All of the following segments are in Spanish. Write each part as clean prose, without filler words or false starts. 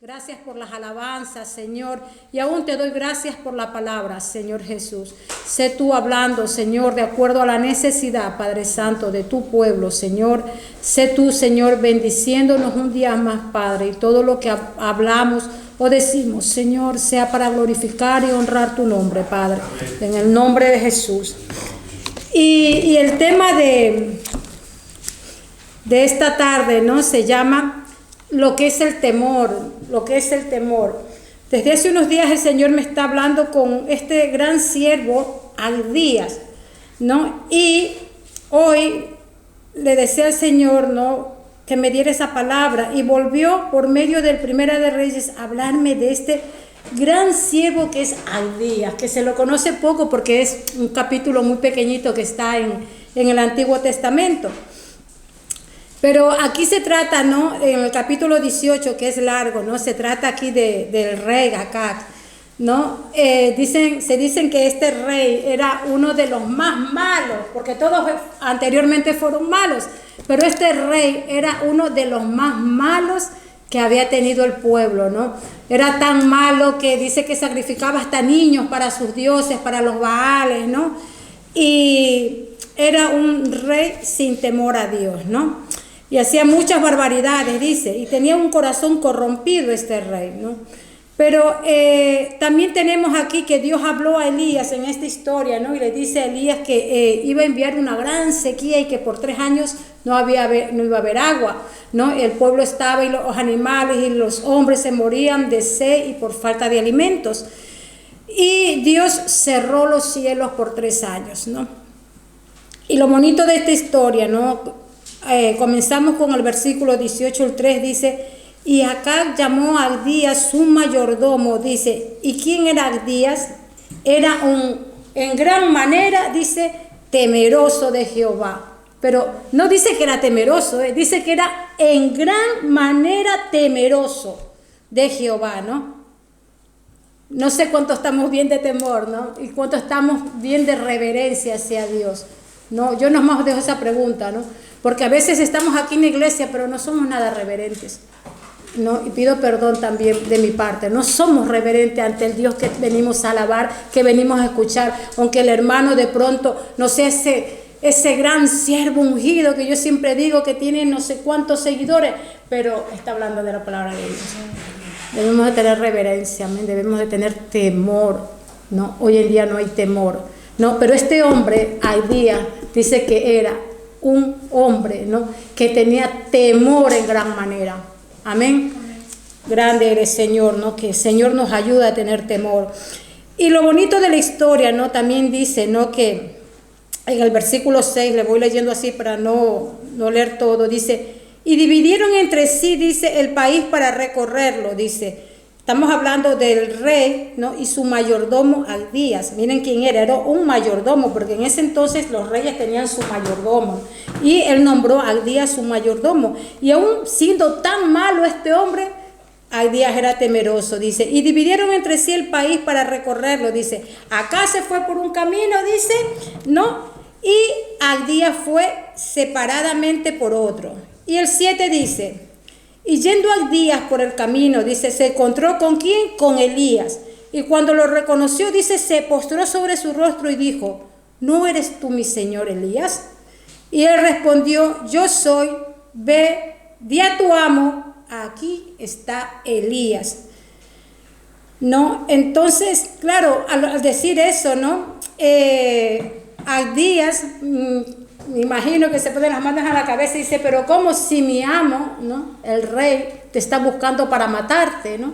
Gracias por las alabanzas, Señor. Y aún te doy gracias por la palabra, Señor Jesús. Sé tú hablando, Señor, de acuerdo a la necesidad, Padre Santo, de tu pueblo, Señor. Sé tú, Señor, bendiciéndonos un día más, Padre. Y todo lo que hablamos o decimos, Señor, sea para glorificar y honrar tu nombre, Padre. En el nombre de Jesús. Y el tema de esta tarde, ¿no? Se llama lo que es el temor, lo que es el temor. Desde hace unos días el Señor me está hablando con este gran siervo, Abdías, ¿no? Y hoy le decía al Señor, ¿no?, que me diera esa palabra, y volvió por medio del Primera de Reyes a hablarme de este gran siervo que es Abdías, que se lo conoce poco porque es un capítulo muy pequeñito que está en el Antiguo Testamento. Pero aquí se trata, ¿no?, en el capítulo 18, que es largo, ¿no?, se trata aquí del rey Acab, ¿no? Se dicen que este rey era uno de los más malos, porque todos anteriormente fueron malos, pero este rey era uno de los más malos que había tenido el pueblo, ¿no? Era tan malo que dice que sacrificaba hasta niños para sus dioses, para los Baales, ¿no? Y era un rey sin temor a Dios, ¿no? Y hacía muchas barbaridades, dice, y tenía un corazón corrompido este rey, ¿no? Pero también tenemos aquí que Dios habló a Elías en esta historia, ¿no? Y le dice a Elías que iba a enviar una gran sequía y que por 3 años no iba a haber agua, ¿no? El pueblo estaba, y los animales y los hombres se morían de sed y por falta de alimentos. Y Dios cerró los cielos por 3 años, ¿no? Y lo bonito de esta historia, ¿no? Comenzamos con el versículo 18, el 3 dice: y Acab llamó a Abdías su mayordomo, dice. ¿Y quién era Abdías? Era en gran manera, dice, temeroso de Jehová. Pero no dice que era temeroso, dice que era en gran manera temeroso de Jehová, ¿no? No sé cuánto estamos bien de temor, ¿no? Y cuánto estamos bien de reverencia hacia Dios, ¿no? Yo nomás dejo esa pregunta, ¿no? Porque a veces estamos aquí en la iglesia, pero no somos nada reverentes, ¿no? Y pido perdón también de mi parte. No somos reverentes ante el Dios que venimos a alabar, que venimos a escuchar. Aunque el hermano de pronto, no sé, ese gran siervo ungido que yo siempre digo que tiene no sé cuántos seguidores, pero está hablando de la palabra de Dios. Debemos de tener reverencia, amén. Debemos de tener temor, ¿no? Hoy en día no hay temor, ¿no? Pero este hombre, Abdías, dice que era un hombre, ¿no?, que tenía temor en gran manera. Amén. Grande eres, Señor, ¿no? Que el Señor nos ayuda a tener temor. Y lo bonito de la historia, ¿no?, también dice, ¿no?, que en el versículo 6, le voy leyendo así para no leer todo, dice: y dividieron entre sí, dice, el país para recorrerlo, dice. Estamos hablando del rey, ¿no?, y su mayordomo Abdías. Miren quién era un mayordomo, porque en ese entonces los reyes tenían su mayordomo. Y él nombró a Abdías su mayordomo. Y aún siendo tan malo este hombre, Abdías era temeroso, dice. Y dividieron entre sí el país para recorrerlo, dice. Acá se fue por un camino, dice, ¿no? Y Abdías fue separadamente por otro. Y el 7 dice: y yendo Abdías por el camino, dice, se encontró ¿con quién? Con Elías. Y cuando lo reconoció, dice, se postró sobre su rostro y dijo: ¿no eres tú mi señor Elías? Y él respondió: yo soy. Ve, di a tu amo, aquí está Elías, ¿no? Entonces, claro, al decir eso, ¿no? Abdías, me imagino que se ponen las manos a la cabeza y dice: pero ¿cómo si mi amo, ¿no?, el rey, te está buscando para matarte, ¿no?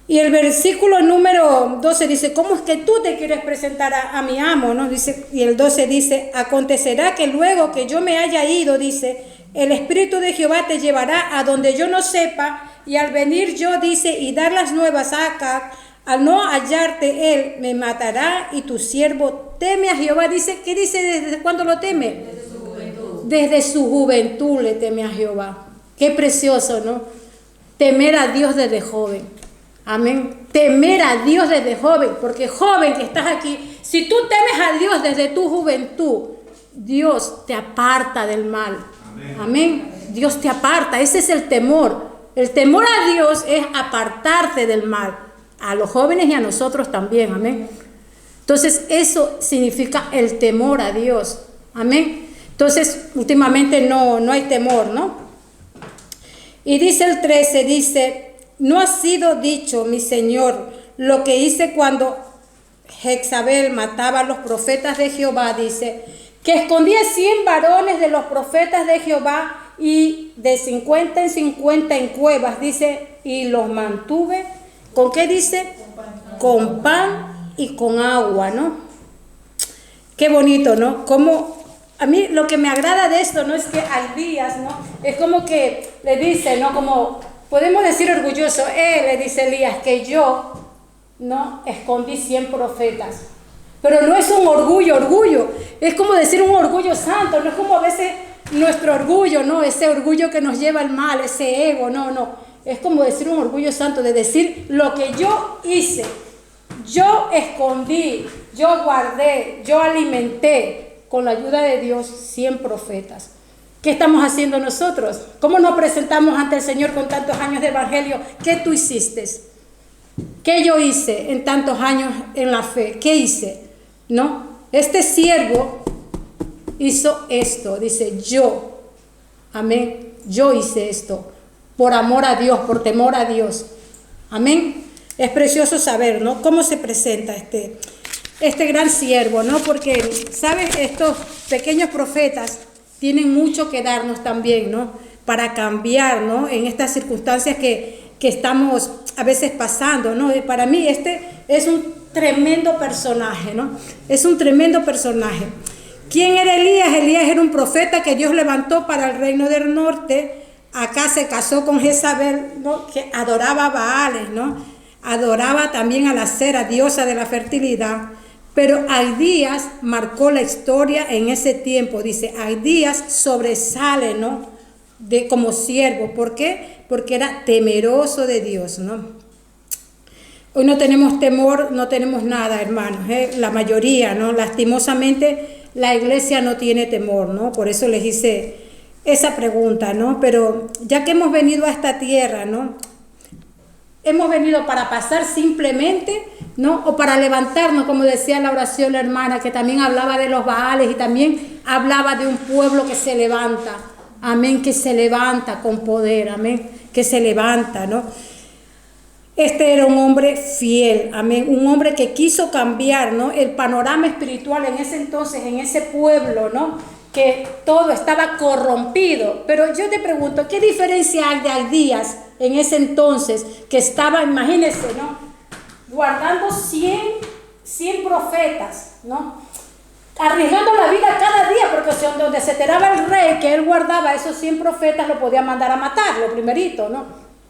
Y el versículo número 12 dice: ¿cómo es que tú te quieres presentar a mi amo, ¿no? Dice, y el 12 dice: acontecerá que luego que yo me haya ido, dice, el Espíritu de Jehová te llevará a donde yo no sepa, y al venir yo, dice, y dar las nuevas a Acab, al no hallarte él, me matará, y tu siervo teme a Jehová. Dice, ¿qué dice? ¿Desde cuándo lo teme? Desde su juventud. Desde su juventud le teme a Jehová. Qué precioso, ¿no? Temer a Dios desde joven. Amén. Temer a Dios desde joven, porque joven que estás aquí, si tú temes a Dios desde tu juventud, Dios te aparta del mal. Amén. Dios te aparta. Ese es el temor. El temor a Dios es apartarte del mal, a los jóvenes y a nosotros también, amén. Entonces eso significa el temor a Dios, amén. Entonces últimamente no hay temor, ¿no? Y dice el 13, dice, no ha sido dicho, mi Señor, lo que hice cuando Jezabel mataba a los profetas de Jehová, dice, que escondía 100 varones de los profetas de Jehová y de 50 en 50 en cuevas, dice, y los mantuve, ¿con qué dice? Con pan y con agua, ¿no? Qué bonito, ¿no? Como a mí lo que me agrada de esto no es que hay días, ¿no? Es como que le dice, ¿no? Como podemos decir orgulloso, le dice Elías, que yo, ¿no? Escondí 100 profetas. Pero no es un orgullo, es como decir un orgullo santo, no es como a veces nuestro orgullo, ¿no? Ese orgullo que nos lleva al mal, ese ego, no. Es como decir un orgullo santo, de decir lo que yo hice, yo escondí, yo guardé, yo alimenté con la ayuda de Dios 100 profetas. ¿Qué estamos haciendo nosotros? ¿Cómo nos presentamos ante el Señor con tantos años de evangelio? ¿Qué tú hiciste? ¿Qué yo hice en tantos años en la fe? ¿Qué hice? ¿No? Este siervo hizo esto, dice yo, amén, yo hice esto, por amor a Dios, por temor a Dios, amén. Es precioso saber, ¿no? Cómo se presenta este gran siervo, ¿no? Porque, ¿sabes? Estos pequeños profetas tienen mucho que darnos también, ¿no? Para cambiar, ¿no? En estas circunstancias que estamos a veces pasando, ¿no? Y para mí este es un tremendo personaje, ¿no? Es un tremendo personaje. ¿Quién era Elías? Elías era un profeta que Dios levantó para el reino del norte. Acá se casó con Jezabel, ¿no? Que adoraba a Baales, ¿no? Adoraba también a la Cera, diosa de la fertilidad. Pero Abdías marcó la historia en ese tiempo. Dice, Abdías sobresale, ¿no? Como siervo. ¿Por qué? Porque era temeroso de Dios, ¿no? Hoy no tenemos temor, no tenemos nada, hermanos, la mayoría, ¿no? Lastimosamente la iglesia no tiene temor, ¿no? Por eso les hice esa pregunta, ¿no? Pero ya que hemos venido a esta tierra, ¿no? Hemos venido para pasar simplemente, ¿no? O para levantarnos, como decía la oración la hermana, que también hablaba de los Baales y también hablaba de un pueblo que se levanta, amén, que se levanta con poder, amén, que se levanta, ¿no? Este era un hombre fiel, amén, un hombre que quiso cambiar, ¿no? El panorama espiritual en ese entonces, en ese pueblo, ¿no? Que todo estaba corrompido. Pero yo te pregunto, ¿qué diferencia hay de Abdías en ese entonces que estaba, imagínense, ¿no? Guardando 100 profetas, ¿no? Arriesgando la vida cada día, porque donde se enteraba el rey que él guardaba esos 100 profetas, lo podía mandar a matar, lo primerito,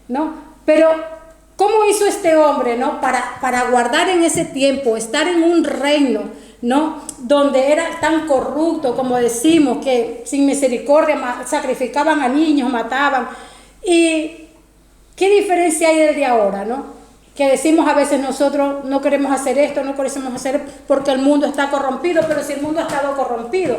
¿no? Pero ¿cómo hizo este hombre, no? Para guardar en ese tiempo, estar en un reino, ¿no? Donde era tan corrupto, como decimos, que sin misericordia sacrificaban a niños, mataban. ¿Y qué diferencia hay del de ahora, no? Que decimos a veces nosotros no queremos hacer esto, no queremos hacer porque el mundo está corrompido, pero si el mundo ha estado corrompido,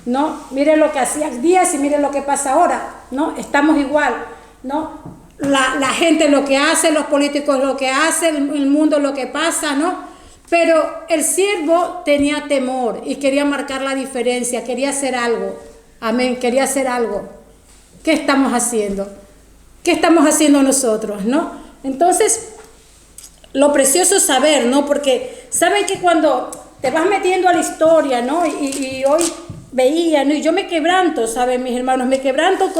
¿no? Miren lo que hacía Abdías y miren lo que pasa ahora, ¿no? Estamos igual, ¿no? La gente lo que hace, los políticos lo que hacen, el mundo lo que pasa, ¿no? Pero el siervo tenía temor y quería marcar la diferencia, quería hacer algo, amén, quería hacer algo. ¿Qué estamos haciendo? ¿Qué estamos haciendo nosotros, no? Entonces, lo precioso es saber, ¿no? Porque saben que cuando te vas metiendo a la historia, ¿no? Y hoy veía, ¿no? Y yo me quebranto, ¿saben, mis hermanos? Me quebranto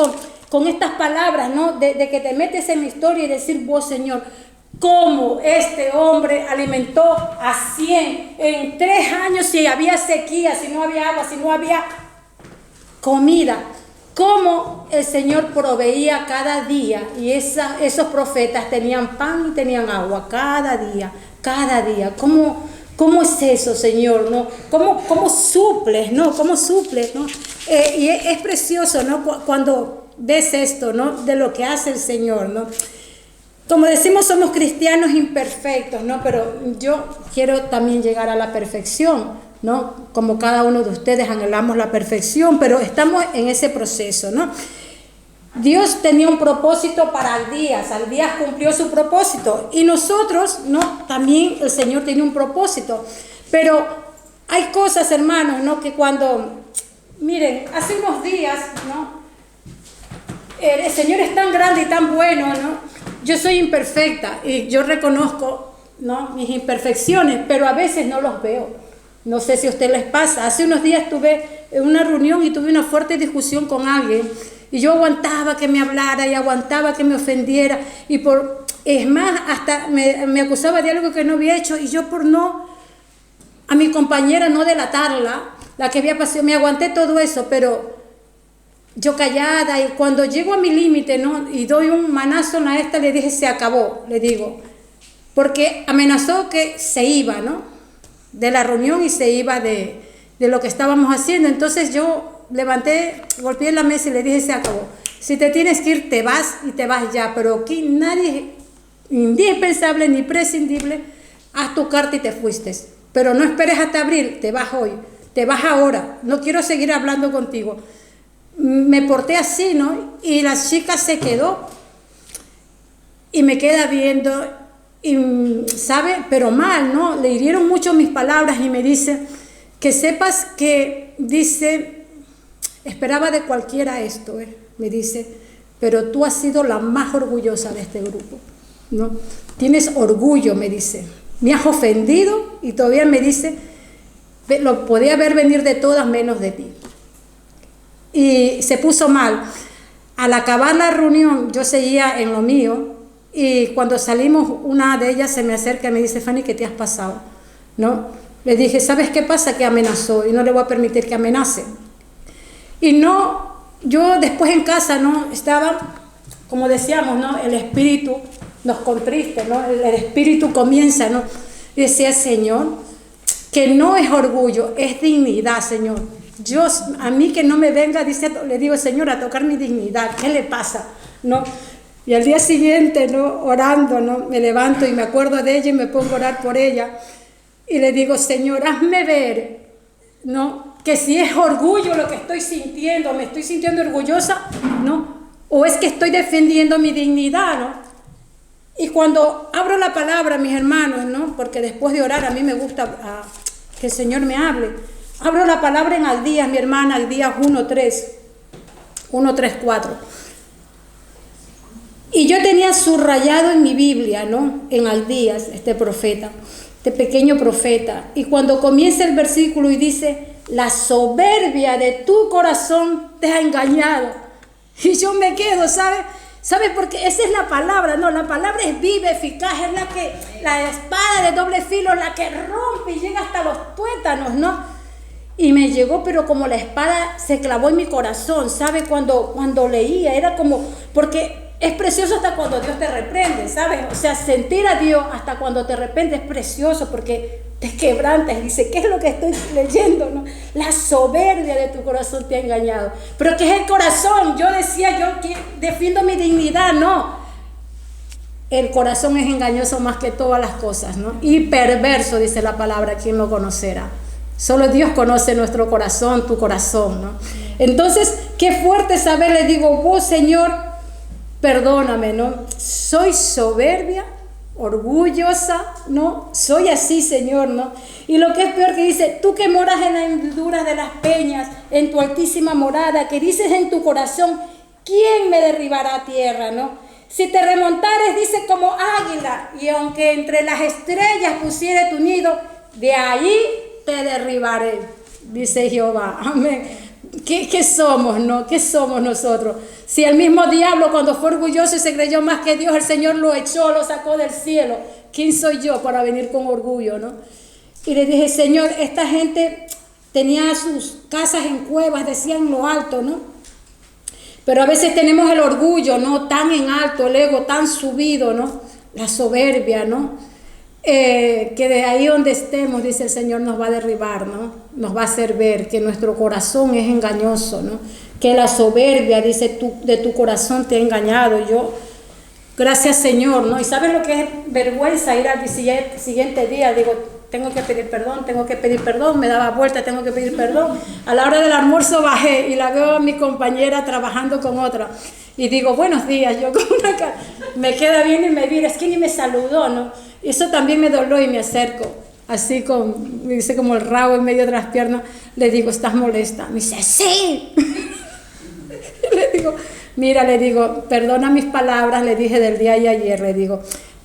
con estas palabras, ¿no? De que te metes en la historia y decir, vos, Señor, cómo este hombre alimentó a 100 en 3 años, si había sequía, si no había agua, si no había comida. Cómo el Señor proveía cada día, y esos profetas tenían pan y tenían agua cada día. ¿Cómo es eso, Señor? ¿No? ¿Cómo suples, no? ¿Cómo suples, no? Y es precioso, ¿no? Cuando ves esto, ¿no? De lo que hace el Señor, ¿no? Como decimos, somos cristianos imperfectos, ¿no? Pero yo quiero también llegar a la perfección, ¿no? Como cada uno de ustedes anhelamos la perfección, pero estamos en ese proceso, ¿no? Dios tenía un propósito para Abdías. Abdías cumplió su propósito. Y nosotros, ¿no? También el Señor tiene un propósito. Pero hay cosas, hermanos, ¿no? Que cuando, miren, hace unos días, ¿no? El Señor es tan grande y tan bueno, ¿no? Yo soy imperfecta y yo reconozco, ¿no? Mis imperfecciones, pero a veces no los veo. No sé si a ustedes les pasa. Hace unos días estuve en una reunión y tuve una fuerte discusión con alguien. Y yo aguantaba que me hablara y aguantaba que me ofendiera. Es más, hasta me acusaba de algo que no había hecho. Y yo por no, a mi compañera no delatarla, la que había pasado, me aguanté todo eso, pero yo callada. Y cuando llego a mi límite, ¿no? Y doy un manazo a esta, le dije, se acabó, le digo. Porque amenazó que se iba, ¿no? De la reunión y se iba de lo que estábamos haciendo. Entonces yo levanté, golpeé la mesa y le dije, se acabó. Si te tienes que ir, te vas y te vas ya. Pero aquí nadie, indispensable ni prescindible, haz tu carta y te fuiste. Pero no esperes hasta abril, te vas hoy, te vas ahora. No quiero seguir hablando contigo. Me porté así, ¿no? Y la chica se quedó y me queda viendo, y, ¿sabe? Pero mal, ¿no? Le hirieron mucho mis palabras y me dice, que sepas que, dice, esperaba de cualquiera esto, me dice, pero tú has sido la más orgullosa de este grupo, ¿no? Tienes orgullo, me dice, me has ofendido y todavía me dice, lo podía ver venir de todas menos de ti. Y se puso mal. Al acabar la reunión, yo seguía en lo mío y cuando salimos, una de ellas se me acerca y me dice, Fanny, ¿qué te has pasado? ¿No? Le dije, ¿sabes qué pasa? Que amenazó y no le voy a permitir que amenace. Y no, yo después en casa, ¿no? Estaba, como decíamos, ¿no? El espíritu nos contriste, ¿no? El espíritu comienza, ¿no? Y decía, Señor, que no es orgullo, es dignidad, Señor. A mí que no me venga, le digo, Señor, a tocar mi dignidad, ¿qué le pasa? ¿No? Y al día siguiente, ¿no? Orando, ¿no? Me levanto y me acuerdo de ella y me pongo a orar por ella. Y le digo, Señor, hazme ver, ¿no? Que si es orgullo lo que estoy sintiendo, me estoy sintiendo orgullosa, ¿no? O es que estoy defendiendo mi dignidad, ¿no? Y cuando abro la palabra, mis hermanos, ¿no? Porque después de orar a mí me gusta que el Señor me hable. Abro la palabra en Abdías, mi hermana, Abdías 1:3-4. Y yo tenía subrayado en mi Biblia, ¿no? En Abdías, este profeta, este pequeño profeta. Y cuando comienza el versículo y dice, la soberbia de tu corazón te ha engañado. Y yo me quedo, ¿sabes? ¿Sabes? Porque esa es la palabra, ¿no? La palabra es viva, eficaz, es la espada de doble filo, la que rompe y llega hasta los tuétanos, ¿no? Y me llegó, pero como la espada se clavó en mi corazón, ¿sabe? Cuando leía, era como, porque es precioso hasta cuando Dios te reprende, ¿sabes? O sea, sentir a Dios hasta cuando te reprende es precioso porque te quebrantas y dice, ¿qué es lo que estoy leyendo? ¿No? La soberbia de tu corazón te ha engañado. ¿Pero qué es el corazón? Yo decía, yo defiendo mi dignidad, no. El corazón es engañoso más que todas las cosas, ¿no? Y perverso, dice la palabra, ¿quién lo conocerá? Solo Dios conoce nuestro corazón, tu corazón, ¿no? Entonces, qué fuerte saber, le digo, vos, Señor, perdóname, ¿no? Soy soberbia, orgullosa, ¿no? Soy así, Señor, ¿no? Y lo que es peor que dice, tú que moras en las hendiduras de las peñas, en tu altísima morada, que dices en tu corazón, ¿quién me derribará a tierra, no? Si te remontares, dice, como águila, y aunque entre las estrellas pusiere tu nido, de ahí te derribaré, dice Jehová. Amén. ¿Qué somos, no? ¿Qué somos nosotros? Si el mismo diablo, cuando fue orgulloso y se creyó más que Dios, el Señor lo echó, lo sacó del cielo. ¿Quién soy yo para venir con orgullo, no? Y le dije, Señor, esta gente tenía sus casas en cuevas, decían lo alto, ¿no? Pero a veces tenemos el orgullo, ¿no? Tan en alto, el ego tan subido, ¿no? La soberbia, ¿no? Que de ahí donde estemos, dice el Señor, nos va a derribar, ¿no? Nos va a hacer ver que nuestro corazón es engañoso, ¿no? Que la soberbia, dice, de tu corazón te ha engañado. Y yo, gracias, Señor, ¿no? Y ¿sabes lo que es vergüenza? Ir al siguiente día, digo, tengo que pedir perdón, me daba vuelta, tengo que pedir perdón. A la hora del almuerzo bajé y la veo a mi compañera trabajando con otra. Y digo, buenos días, yo con una cara, me queda bien y me mira, es que ni me saludó, ¿no? Eso también me dolió y me acerco, así me dice como el rabo en medio de las piernas, le digo, ¿estás molesta? Me dice, sí. Le digo, mira, le digo, perdona mis palabras, le dije del día de ayer, le digo,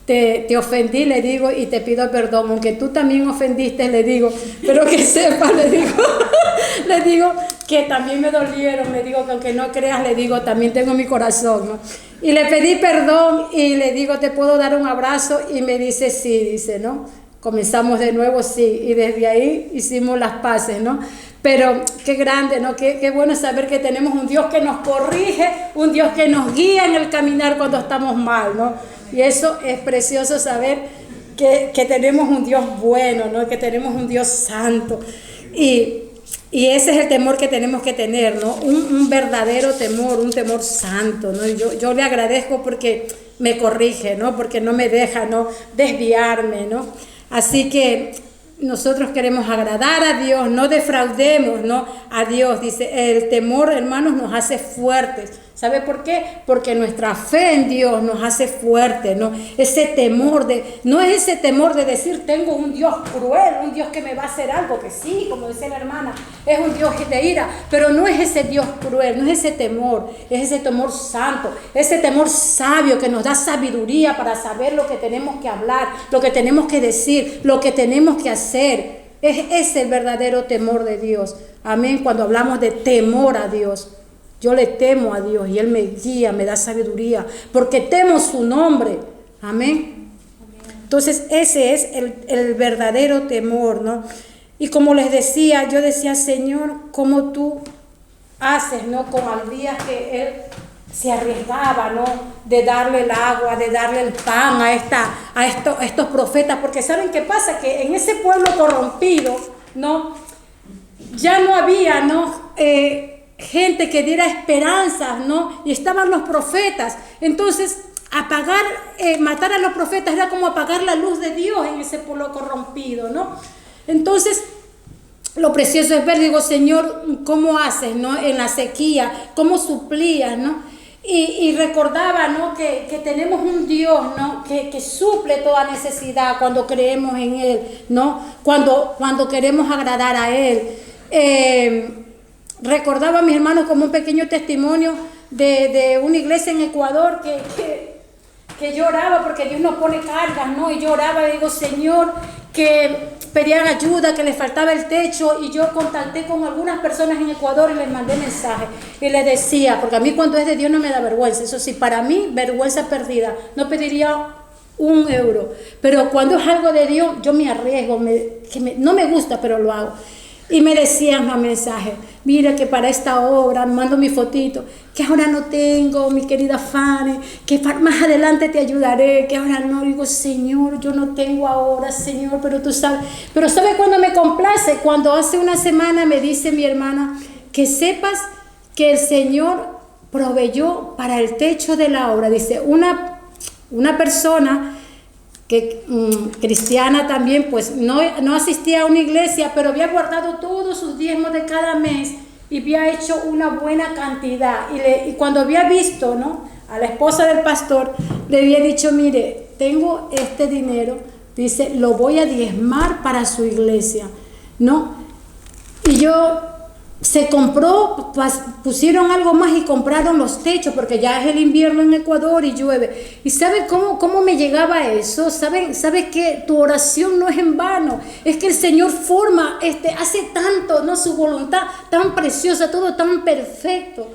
te ofendí, le digo, y te pido perdón, aunque tú también ofendiste, le digo, pero que sepas, le digo, le digo que también me dolieron, le digo que aunque no creas, le digo, también tengo mi corazón, ¿no? Y le pedí perdón y le digo, ¿te puedo dar un abrazo? Y me dice, sí, dice, ¿no? Comenzamos de nuevo, sí, y desde ahí hicimos las paces, ¿no? Pero qué grande, ¿no? Qué bueno saber que tenemos un Dios que nos corrige, un Dios que nos guía en el caminar cuando estamos mal, ¿no? Y eso es precioso saber que tenemos un Dios bueno, ¿no? Que tenemos un Dios santo. Y ese es el temor que tenemos que tener, ¿no? Un verdadero temor, un temor santo, ¿no? Y yo le agradezco porque me corrige, ¿no? Porque no me deja, ¿no? Desviarme, ¿no? Así que nosotros queremos agradar a Dios, no defraudemos, ¿no? A Dios. Dice, el temor, hermanos, nos hace fuertes. ¿Sabe por qué? Porque nuestra fe en Dios nos hace fuertes, ¿no? Ese temor no es ese temor de decir, tengo un Dios cruel, un Dios que me va a hacer algo, que sí, como decía la hermana, es un Dios de ira, pero no es ese Dios cruel, no es ese temor, es ese temor santo, ese temor sabio que nos da sabiduría para saber lo que tenemos que hablar, lo que tenemos que decir, lo que tenemos que hacer. Es el verdadero temor de Dios. Amén. Cuando hablamos de temor a Dios, yo le temo a Dios y Él me guía, me da sabiduría, porque temo su nombre. Amén. Entonces ese es el verdadero temor, ¿no? Y como les decía, yo decía, Señor, ¿cómo tú haces, ¿no? Con Abdías, que él se arriesgaba, ¿no? De darle el agua, de darle el pan a estos profetas, porque ¿saben qué pasa? Que en ese pueblo corrompido, ¿no? Ya no había, ¿no? Gente que diera esperanzas, ¿no? Y estaban los profetas. Entonces, matar a los profetas era como apagar la luz de Dios en ese pueblo corrompido, ¿no? Entonces, lo precioso es ver, digo, Señor, ¿cómo haces, no? En la sequía, ¿cómo suplías, no? Y recordaba, ¿no? Que tenemos un Dios, ¿no? Que suple toda necesidad cuando creemos en Él, ¿no? Cuando queremos agradar a Él. Recordaba a mis hermanos como un pequeño testimonio de una iglesia en Ecuador que yo oraba porque Dios nos pone cargas, ¿no? Y yo oraba y digo, Señor, que pedían ayuda, que les faltaba el techo, y yo contacté con algunas personas en Ecuador y les mandé mensajes y les decía, porque a mí cuando es de Dios no me da vergüenza, eso sí, para mí vergüenza perdida, no pediría un euro, pero cuando es algo de Dios yo me arriesgo, no me gusta, pero lo hago. Y me decían los mensajes, mira que para esta obra, mando mi fotito, que ahora no tengo, mi querida Fanny, que más adelante te ayudaré, que ahora no. Digo, Señor, yo no tengo ahora, Señor, pero tú sabes. Pero ¿sabe cuándo me complace? Cuando hace una semana me dice mi hermana, que sepas que el Señor proveyó para el techo de la obra. Dice, una persona que cristiana también, pues no asistía a una iglesia, pero había guardado todos sus diezmos de cada mes y había hecho una buena cantidad. Y cuando había visto, ¿no?, a la esposa del pastor, le había dicho, mire, tengo este dinero, dice, lo voy a diezmar para su iglesia, ¿no? Y se compró, pusieron algo más y compraron los techos, porque ya es el invierno en Ecuador y llueve. ¿Y sabe cómo me llegaba eso? ¿Sabe que tu oración no es en vano? Es que el Señor hace tanto, ¿no? Su voluntad tan preciosa, todo tan perfecto,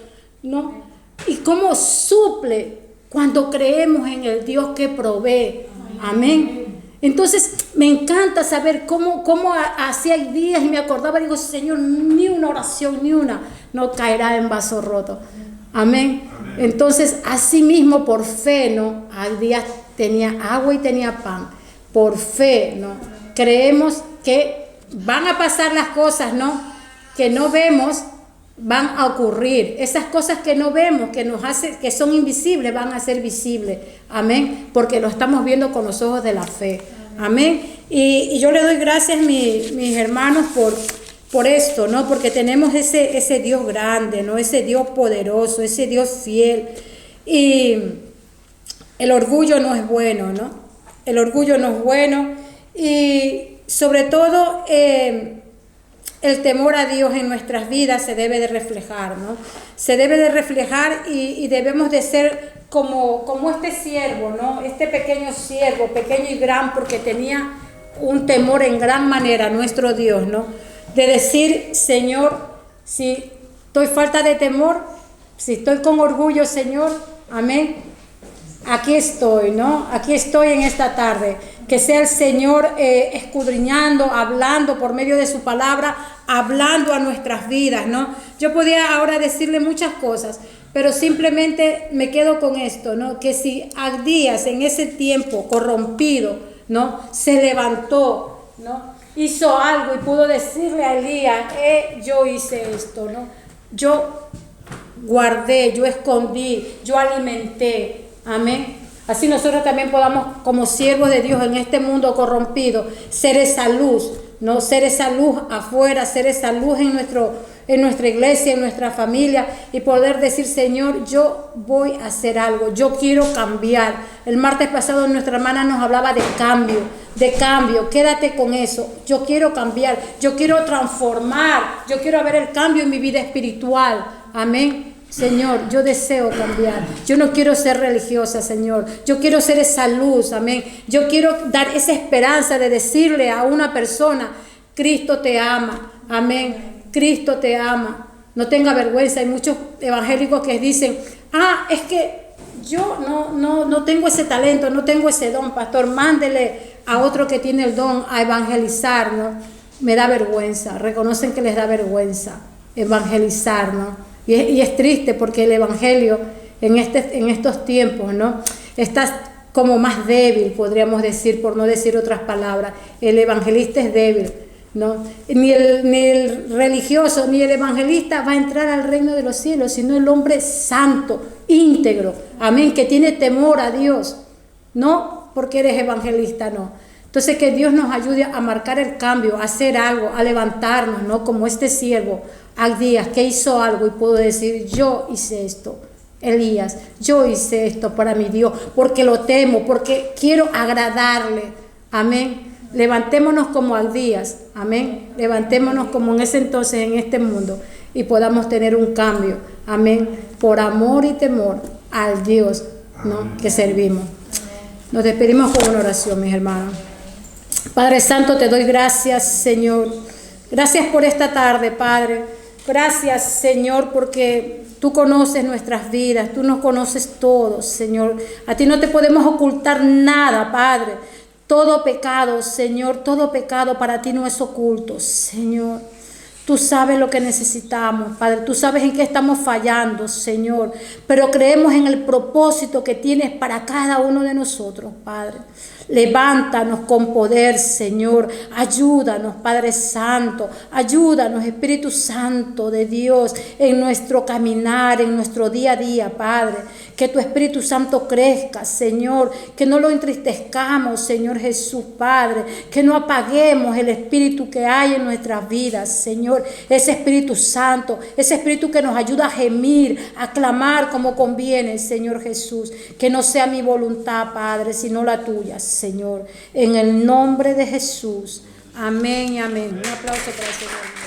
¿no? Y cómo suple cuando creemos en el Dios que provee. Amén. Entonces me encanta saber cómo hacía días y me acordaba, digo, Señor, ni una oración, ni una, no caerá en vaso roto. Amén. Entonces, así mismo por fe, ¿no? Al día tenía agua y tenía pan. Por fe, ¿no? Creemos que van a pasar las cosas, ¿no? Que no vemos, van a ocurrir. Esas cosas que no vemos, que son invisibles, van a ser visibles. Amén. Porque lo estamos viendo con los ojos de la fe. Amén. Y yo le doy gracias, mis hermanos, por esto, ¿no? Porque tenemos ese Dios grande, ¿no? Ese Dios poderoso, ese Dios fiel. Y el orgullo no es bueno, ¿no? El orgullo no es bueno y sobre todo el temor a Dios en nuestras vidas se debe de reflejar, ¿no? Se debe de reflejar y debemos de ser como este siervo, ¿no? Este pequeño siervo, pequeño y gran, porque tenía un temor en gran manera a nuestro Dios, ¿no? De decir, Señor, si estoy falta de temor, si estoy con orgullo, Señor, amén, aquí estoy, ¿no? Aquí estoy en esta tarde. Que sea el Señor escudriñando, hablando por medio de su palabra, hablando a nuestras vidas, ¿no? Yo podía ahora decirle muchas cosas, pero simplemente me quedo con esto, ¿no? Que si Abdías en ese tiempo corrompido, ¿no? Se levantó, ¿no? Hizo algo y pudo decirle a Elías, yo hice esto, ¿no? Yo guardé, yo escondí, yo alimenté, amén. Así nosotros también podamos, como siervos de Dios en este mundo corrompido, ser esa luz, ¿no? Ser esa luz afuera, ser esa luz en nuestra iglesia, en nuestra familia, y poder decir, Señor, yo voy a hacer algo, yo quiero cambiar. El martes pasado nuestra hermana nos hablaba de cambio, quédate con eso. Yo quiero cambiar, yo quiero transformar, yo quiero ver el cambio en mi vida espiritual, amén. Señor, yo deseo cambiar. Yo no quiero ser religiosa, Señor. Yo quiero ser esa luz, amén. Yo quiero dar esa esperanza de decirle a una persona, Cristo te ama, amén. Cristo te ama. No tenga vergüenza. Hay muchos evangélicos que dicen, es que yo no tengo ese talento, no tengo ese don, pastor. Mándele a otro que tiene el don a evangelizar, ¿no? Me da vergüenza. Reconocen que les da vergüenza evangelizar, ¿no? Y es triste porque el evangelio en estos tiempos, ¿no? Está como más débil, podríamos decir, por no decir otras palabras. El evangelista es débil, ¿no? Ni el religioso ni el evangelista va a entrar al reino de los cielos, sino el hombre santo, íntegro, amén, que tiene temor a Dios, no porque eres evangelista, no. Entonces que Dios nos ayude a marcar el cambio, a hacer algo, a levantarnos, ¿no? Como este siervo Abdías, que hizo algo y pudo decir, yo hice esto. Elías, yo hice esto para mi Dios, porque lo temo, porque quiero agradarle, amén. Levantémonos como Abdías, amén. Levantémonos como en ese entonces en este mundo y podamos tener un cambio, amén, por amor y temor al Dios, ¿no? Que servimos. Nos despedimos con una oración, mis hermanos. Padre Santo, te doy gracias, Señor. Gracias por esta tarde, Padre. Gracias, Señor, porque tú conoces nuestras vidas, tú nos conoces todos, Señor. A ti no te podemos ocultar nada, Padre. Todo pecado, Señor, todo pecado para ti no es oculto, Señor. Tú sabes lo que necesitamos, Padre. Tú sabes en qué estamos fallando, Señor. Pero creemos en el propósito que tienes para cada uno de nosotros, Padre. Levántanos con poder, Señor. Ayúdanos, Padre Santo. Ayúdanos, Espíritu Santo de Dios, en nuestro caminar, en nuestro día a día, Padre. Que tu Espíritu Santo crezca, Señor. Que no lo entristezcamos, Señor Jesús, Padre. Que no apaguemos el Espíritu que hay en nuestras vidas, Señor. Ese Espíritu Santo, ese Espíritu que nos ayuda a gemir, a clamar como conviene, Señor Jesús. Que no sea mi voluntad, Padre, sino la tuya, Señor. En el nombre de Jesús. Amén y amén. Un aplauso para el Señor.